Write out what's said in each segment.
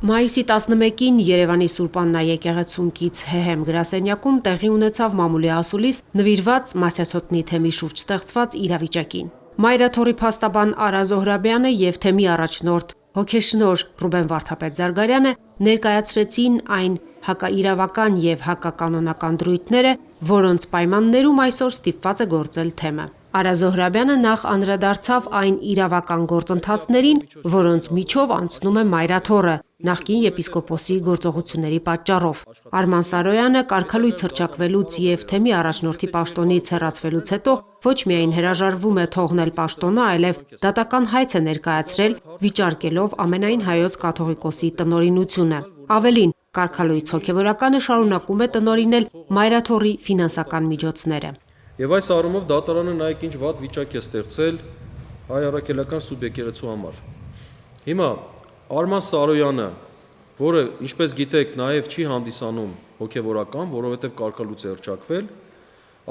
Մայիսի 11-ին Երևանի Սուրբ Աննա եկեղեցունքից ՀՀՄ գրասենյակում տեղի ունեցավ մամուլի ասուլիս նվիրված Մասյացոտնի թեմի շուրջ ստեղծված իրավիճակին։ Մայրաթորի փաստաբան Արա Զոհրաբյանը և թեմի առաջնորդ հոգեշնորհ Ռուբեն Վարդապետ-Զարգարյանը ներկայացրեցին այն հակաիրավական և հակականոնական դրույթները, որոնց պայմաններում այսօր ստիպված է գործել թեմը։ Արա Զոհրաբյանը նախ անդրադարձավ այն իրավական գործընթացներին, որոնց միջով անցնում է Մայրաթոռը նախկին եպիսկոպոսի գործողությունների պատճառով։ Արման Սարոյանը կարգալույց հռչակվելուց և թեմի առաջնորդի պաշտոնից հեռացվելուց հետո ոչ միայն հրաժարվում է թողնել պաշտոնը, այլև դատական հայց է ներկայացրել, վիճարկելով ամենայն Հայոց կաթողիկոսի տնօրինությունը։ Ավելին, կարգալույց հոգևորականը շարունակում է տնօրինել Մայրաթոռի ֆինանսական միջոցները։ Եվ այս առումով դատարանը նայեք ինչ վատ վիճակ է ստեղծել հայ առաքելական սուբեկեղեցու համար։ Հիմա Արման Սարոյանը, որը ինչպես գիտեք նաև չի հանդիսանում հոգևորական, որովհետև կարգալույց է հռչակվել,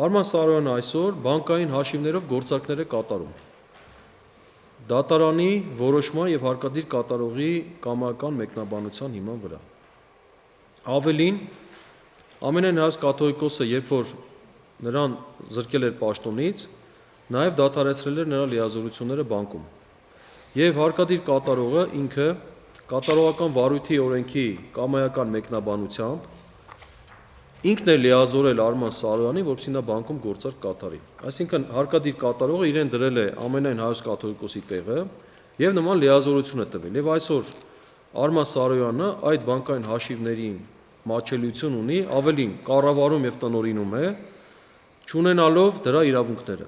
Արման Սարոյանը այսօր բանկային հաշիվներով գործարքներ է կատարում։ Դատարանի որոշման և հարկադիր կատարողի կամայական մեկնաբանության հիման վրա։ Ավելին, ամենայն Հայոց կաթողիկոսը, երբ որ նրան զրկել էր պաշտոնից, նաև դադարեցրել էր նրա լիազորությունները բանկում։ Եվ հարկադիր կատարողը ինքը կատարողական վարույթի օրենքի կամայական մեկնաբանությամբ ինքն է լիազորել Արման Սարոյանին, որպեսզի նա բանկում գործարք կատարի։ Այսինքն հարկադիր կատարողը իրեն դրել է ամենայն Հայոց կաթողիկոսի տեղը եւ նման լիազորություն է տվել։ Եվ այսօր Արման Սարոյանը այդ բանկային հաշիվներին մատչելիություն ունի, ավելին կառավարում եւ տնօրինում է, չունենալով դրա իրավունքները։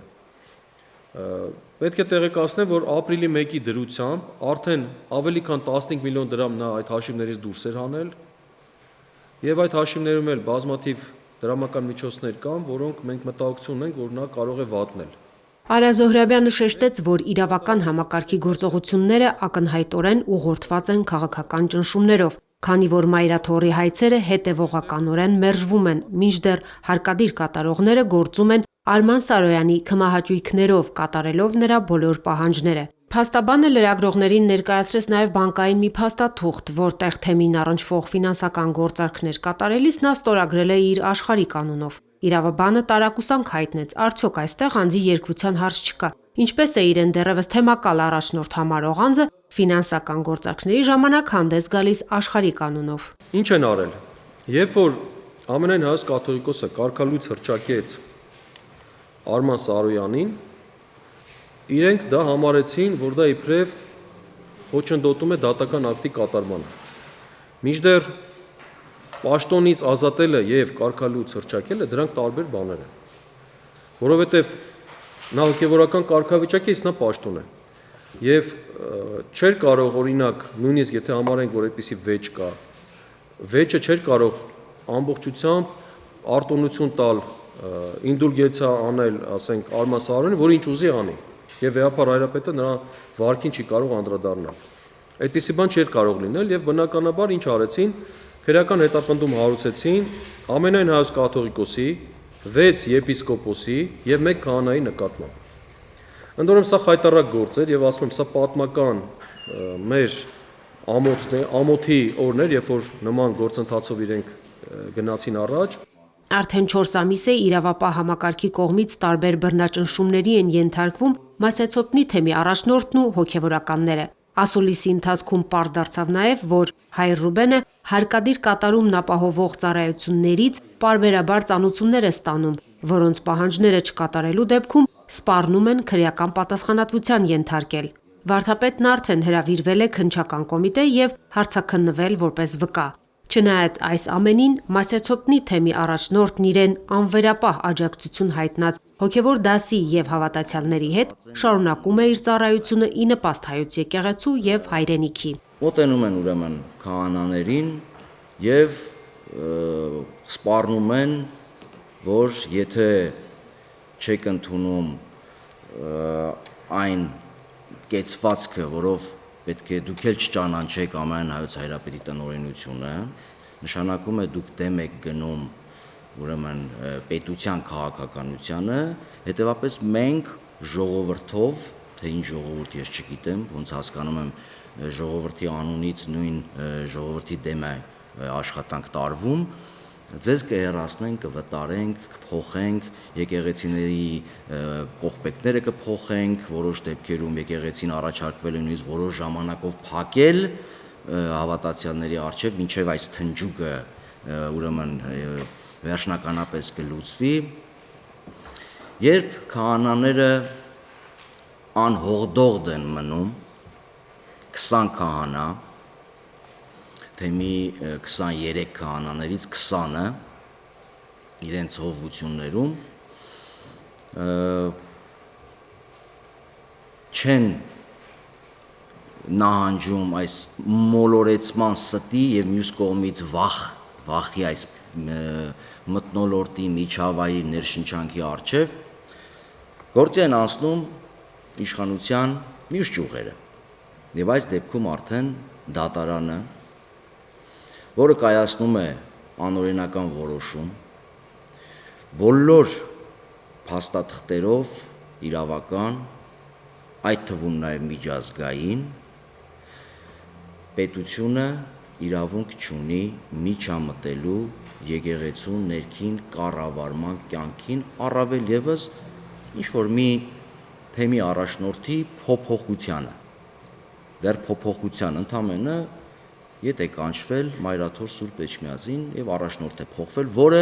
Պետք է տեղեկացնեմ, որ ապրիլի 1-ի դրությամբ արդեն ավելի քան 15 միլիոն դրամ նա այդ հաշիվներից դուրս էր հանել եւ այդ հաշիվներում էլ բազմաթիվ դրամական միջոցներ կան, որոնք մենք մտահոգություն ունենք, որ նա կարող է վատնել։ Արա Զոհրաբյանը շեշտեց, որ իրավական համակարգի գործողությունները ակնհայտորեն ուղղորդված են քաղաքական ճնշումներով, քանի որ Մայրաթոռի հայցերը հետևողականորեն մերժվում են, մինչդեռ հարկադիր կատարողները գործում են Արման Սարոյանի քմահաճույքներով, կատարելով նրա բոլոր պահանջները։ Փաստաբանը լրագրողներին ներկայացրեց նաև բանկային մի փաստաթուղթ, որտեղ թեմին առնչվող ֆինանսական գործարքներ կատարելիս նա ստորագրել է իր աշխարհիկ անունով։ Իրավաբանը տարակուսանք հայտնեց, արդյոք այստեղ անձի երկրության հարց չկա, ինչպես է իրեն դեռևս թեմակալ առաջնորդ համարող անձը ֆինանսական գործարքների ժամանակ հանդես գալիս աշխարհիկ անունով։ Ինչ են արել։ Երբ որ ամենայն Հայոց կաթողիկոսը կարգալույց հռչակեց Արման Սարոյանին, իրենք դա համարեցին, որ դա իբրև խոչընդոտում է դատական ակտի կատարմանը։ Մինչդեռ պաշտոնից ազատելը եւ կարգալույց հռչակելը դրանք տարբեր բաներ են։ Որովհետեւ նա հոգեվորական կարգավիճակից նա պաշտոն է։ Եվ չէր կարող օրինակ նույնիսկ եթե համարենք, որ այդպիսի վեճ կա, վեճը չէր կարող ամբողջությամբ արտոնություն տալ, ինդուլգենցիա անել, ասենք Արման Սարոյանին, որ ինչ ուզի անի, եւ վեհապար հայրապետը նրա վարկին չի կարող անդրադառնալ։ Այդպիսի բան չէր կարող լինել եւ բնականաբար ինչ արեցին, քրեական հետապնդում հարուցեցին ամենայն Հայոց կաթողիկոսի, 6 եպիսկոպոսի եւ 1 քահանայի նկատմամբ։ Ընդորում սա խայտառակ գործ էր եւ ասում եմ, սա պատմական մեր ամոթի օրներ, երբ որ նման գործընթացով իրենք գնացին առաջ։ Արդեն 4 ամիս է իրավապահ համակարգի կողմից տարբեր բռնաճնշումների են ենթարկվում Մասյացոտնի թեմի առաջնորդն ու հոգևորականները։ Ասուլիսի ընթացքում պարզ դարձավ նաև, որ հայր Ռուբենը հարկադիր կատարումն ապահովող ծառայություններից պարբերաբար ծանուցումներ է ստանում, որոնց պահանջները չկատարելու դեպքում սպառնում են քրեական պատասխանատվության ենթարկել։ Վարդապետն արդեն հրավիրվել է քննչական կոմիտե եւ հարցաքննվել որպես վկա։ Չնայած այս ամենին, Մասյացոտնի թեմի առաջնորդն իրեն անվերապահ աջակցություն հայտնած հոգևոր դասի եւ հավատացյալների հետ շարունակում է իր ծառայությունը ի նպաստ Հայոց եկեղեցու եւ հայրենիքի։ Մոտենում են ուրեմն քահանաներին եւ սպառնում են, որ եթե չեք ընդունում այն կեցվածքը, որով պետք է դուք էլ չճանաչեք ամեն Հայոց հայրապետի տնօրինությունը, նշանակում է դուք դեմ եք գնում ուրեմն պետության քաղաքականությանը, հետևաբար մենք ժողովրդով, թե ինչ ժողովուրդ ես չգիտեմ, ոնց հասկանում եմ ժողովրդի անունից նույն ժողովրդի դեմ է աշխատանք տարվում, ձեզ կհեռացնենք, կվտարենք, կփոխենք, եկեղեցիների կողպեքները կփոխենք, որոշ դեպքերում եկեղեցին առաջարկվել է նույնիսկ որոշ ժամանակով փակել հավատացյալների առջև, մինչև այս թնջուկը ուրեմն վերջնականապես կլուծվի, երբ քահանաները անհողդողդ են մնում, 20 քահանա, թեմի 23 քահանաներից 20-ը իրենց հովություններում չեն նահանջում այս մոլորեցման ստի եւ մյուս կողմից վախի այս մթնոլորտի միջավայրի ներշնչանքի առջև գործի են անցնում իշխանության մյուս ճյուղերը եւ այս դեպքում արդեն դատարանը, որը կայացնում է անօրինական որոշում, բոլոր փաստաթղթերով իրավական, այդ թվում նաեւ միջազգային, պետությունը իրավունք չունի միջամտելու եկեղեցու ներքին կառավարման կյանքին, առավել եւս ինչ որ մի թեմի առաջնորդի փոփոխությանը, դեռ փոփոխության ընդամենը ետ է կանչվել Մայրաթոր Սուրբ Էջմիածին եւ առաջնորդ է փոխվել, որը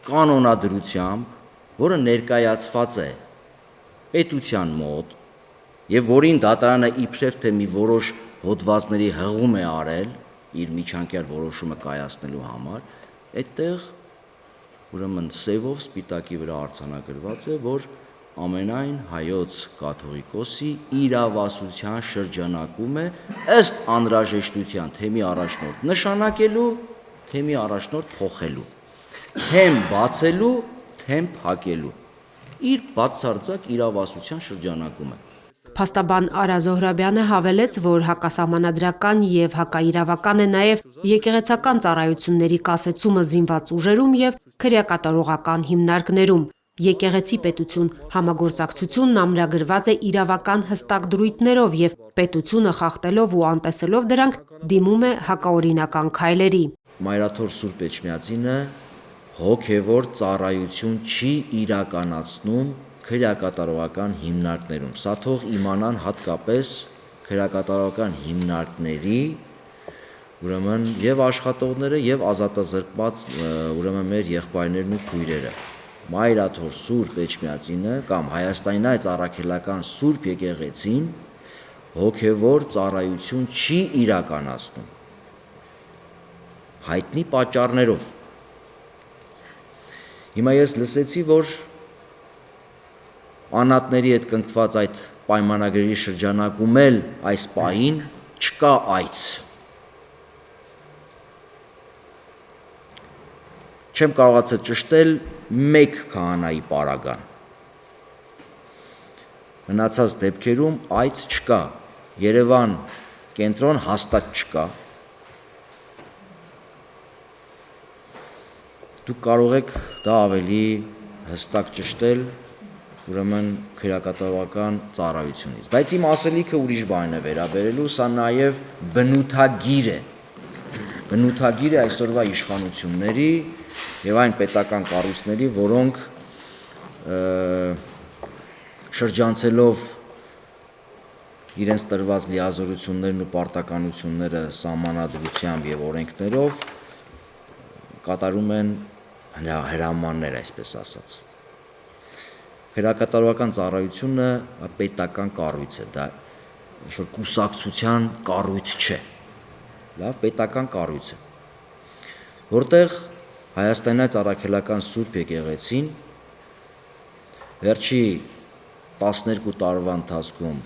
կանոնադրությամբ, որը ներկայացված է պետության մոտ եւ որին դատարանը իբրև թե մի որոշ հոդվածների հղում է արել իր միջանկյալ որոշումը կայացնելու համար, այդտեղ ուրեմն սևով սպիտակի վրա արձանագրված է, որ ամենայն հայոց կաթողիկոսի իրավասության շրջանակում է ըստ անհրաժեշտության թեմի առաջնորդ նշանակելու, թեմի առաջնորդ փոխելու, թեմ բացելու, թեմ փակելու, իր բացարձակ իրավասության շրջանակում է։ Փաստաբան Արա Զոհրաբյանը հավելեց, որ հակասահմանադրական եւ հակաիրավական է նաեւ եկեղեցական ծառայությունների կասեցումը զինված ուժերում եւ քրեակատարողական հիմնարկներում։ Եկեղեցի պետություն համագործակցությունն ամրագրված է իրավական հստակ դրույթներով եւ պետությունը խախտելով ու անտեսելով դրանք դիմում է հակաօրինական քայլերի։ Մայրաթոր Սուրբ Էջմիածինը հոգևոր ծառայություն չի իրականացնում քրեակատարողական հիմնարկներում։ Սա թող իմանան հատկապես քրեակատարողական հիմնարկների ուրեմն եւ աշխատողները եւ ազատազրկված ուրեմն մեր եղբայրներն ու քույրերը։ Մայրաթոր Սուրբ Էջմիածինը կամ Հայաստանի այս առաքելական Սուրբ եկեղեցին հոգևոր ծառայություն չի իրականացնում հայտնի պատճառներով։ Հիմա ես լսեցի, որ անատների հետ կնքված այդ պայմանագրերի շրջանակում էլ այս պահին չկա այց։ Չեմ կարողացել ճշտել մեկ քահանայի պարագան։ Մնացած դեպքերում այց չկա։ Երևան կենտրոն հաստատ չկա։ Դուք կարող եք դա ավելի հստակ ճշտել ուրեմն քրեակատարողական ծառայությունից։ Բայց իմ ասելիքը ուրիշ բան է վերաբերելու, սա նաև բնութագիր է։ Բնութագիր է այսօրվա իշխանությունների եւ այն պետական կառույցների, որոնք շրջանցելով իրենց տրված լիազորություններն ու պարտականությունները սահմանադրությամբ եւ օրենքներով կատարում են հրամաններ, այսպես ասած։ Քրեակատարողական ծառայությունը պետական կառույց է, դա ինչ-որ կուսակցության կառույց չէ։ Լավ, պետական կառույց է, որտեղ Հայաստանի առաքելական Սուրբ եկեղեցին վերջի 12 տարվա ընթացքում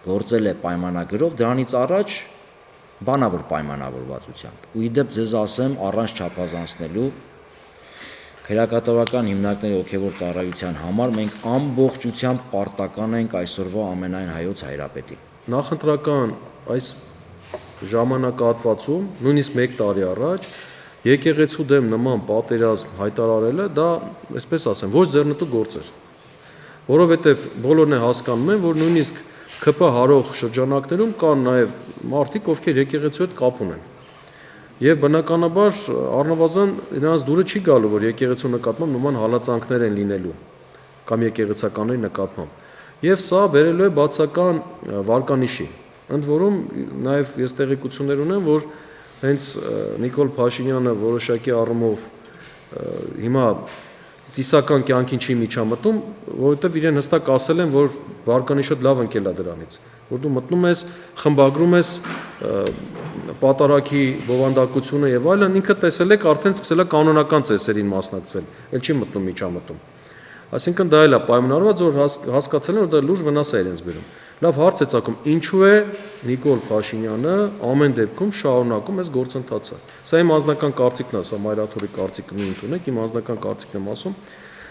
գործել է պայմանագրով, դրանից առաջ բանավոր պայմանավորվածությամբ։ Ու իդեպ ձեզ ասեմ, առանց չափազանցնելու, քրեակատարողական հիմնարկների հոգևոր ծառայության համար մենք ամբողջությամբ պարտական ենք այսօրվա ամենայն հայոց հայրապետի։ Նախընտրական այս ժամանակահատվածում, նույնիսկ 1 տարի առաջ, եկեղեցու դեմ նման պատերազմ հայտարարելը դա, այսպես ասեմ, ոչ ձեռնտու գործ էր, որովհետև բոլորն է հասկանում են, որ նույնիսկ ՔՊ հարող շրջանակներում կան նաև մարդիկ, ովքեր եկեղեցու հետ կապ ունեն։ Եվ բնականաբար առնվազն նրանց դուրը չի գալու, որ եկեղեցու նկատմամբ նման հալածանքներ են լինելու կամ եկեղեցականների նկատմամբ։ Եվ սա բերելու է բացական վարկանիշի։ Ընդ որում նաև ես տեղեկություններ ունեմ, որ հենց Նիկոլ Փաշինյանը որոշակի առումով հիմա ծիսական կյանքին չի միջամտում, որովհետև իրեն հստակ ասել են, որ վարկանիշը լավ ընկել է դրանից, որ դու մտնում ես, խմբագրում ես պատարագի բովանդակությունը եւ այլն, ինքը տեսել եք արդեն սկսել է կանոնական ծեսերին մասնակցել, ել չի մտնում միջամտում։ Այսինքն դա էլ է պայմանավորված, որ հասկացել են, որ դա լուրջ վնաս է իրենց բերում։ Լավ հարց է ցակում, ինչու է Նիկոլ Փաշինյանը ամեն դեպքում շարունակում այս գործընթացը։ Սա իմ անձնական կարծիքն է, սա Մայրաթորի կարծիքը մի ընդունեք, իմ անձնական կարծիքն եմ ասում։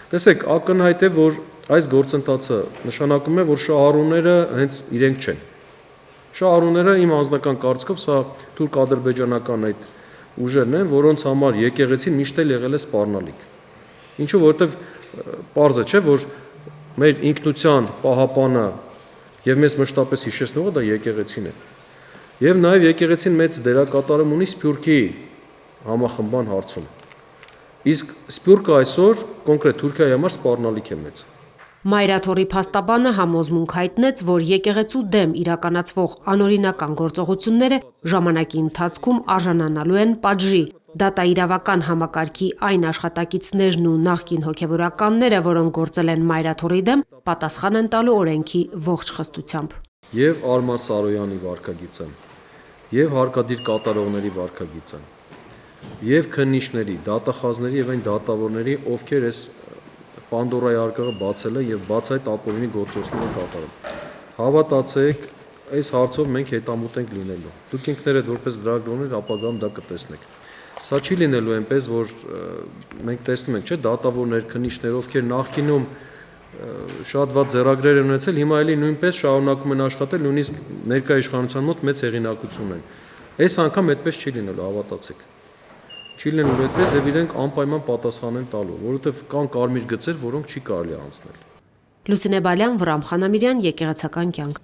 Տեսեք, ակնհայտ է, որ այս գործընթացը նշանակում է, որ շահառուները հենց իրենք չեն։ Շահառուները իմ անձնական կարծիքով սա թուրք-ադրբեջանական այդ ուժերն են, որոնց համար եկեղեցին միշտ էլ եղել է սպառնալիք։ Ինչու, որովհետև պարզ է, չէ, որ մեր ինքնության պահապանը եւ մեզ մշտապես հիշեցնողը դա եկեղեցին է։ Եվ նաեւ եկեղեցին մեծ դերակատարում ունի Սփյուռքի համախմբան հարցում։ Իսկ Սփյուռքը այսօր կոնկրետ Թուրքիայի համար սպառնալիք է մեծ։ Մայրաթորի փաստաբանը համոզմունք հայտնեց, որ եկեղեցու դեմ իրականացվող անօրինական գործողությունները ժամանակի ընթացքում արժանանալու են պատժի։ Դատաիրավական համակարգի այն աշխատակիցներն ու նախկին հոգևորականները, որոնք գործել են Մայրաթորի դեմ, պատասխան են տալու օրենքի ողջ խստությամբ։ Եվ Արման Սարոյանի վարքագիծը, եւ հարկադիր կատարողների վարքագիծը, եւ քննիչների, դատախազների եւ այն դատավորների, ովքեր այս Պանդորայի արկղը բացել է եւ բաց այդ ապօրինի գործողությունները կատարել։ Հավատացեք, այս հարցով մենք հետամուտ ենք լինելու։ Դուք ինքներդ որպես լրագրողներ ապագայում դա կտեսնեք։ Սա չի լինելու այնպես, որ մենք տեսնում ենք, չէ, դատավորներ, քննիչներ, ովքեր նախկինում շատ վատ ձեռագրեր են ունեցել, հիմա էլի նույնպես շարունակում են աշխատել, նույնիսկ ներկայ իշխանության մոտ մեծ հեղինակություն են։ Այս անգամ այդպես չի լինելու, հավատացեք։ Չի լինելու այդպես եւ իրենք անպայման պատասխան են տալու, որովհետեւ կան կարմիր գծեր, որոնք չի կարելի անցնել։ Լուսինե Բալյան, Վրամ Խանամիրյան, Եկեղեցական կյանք։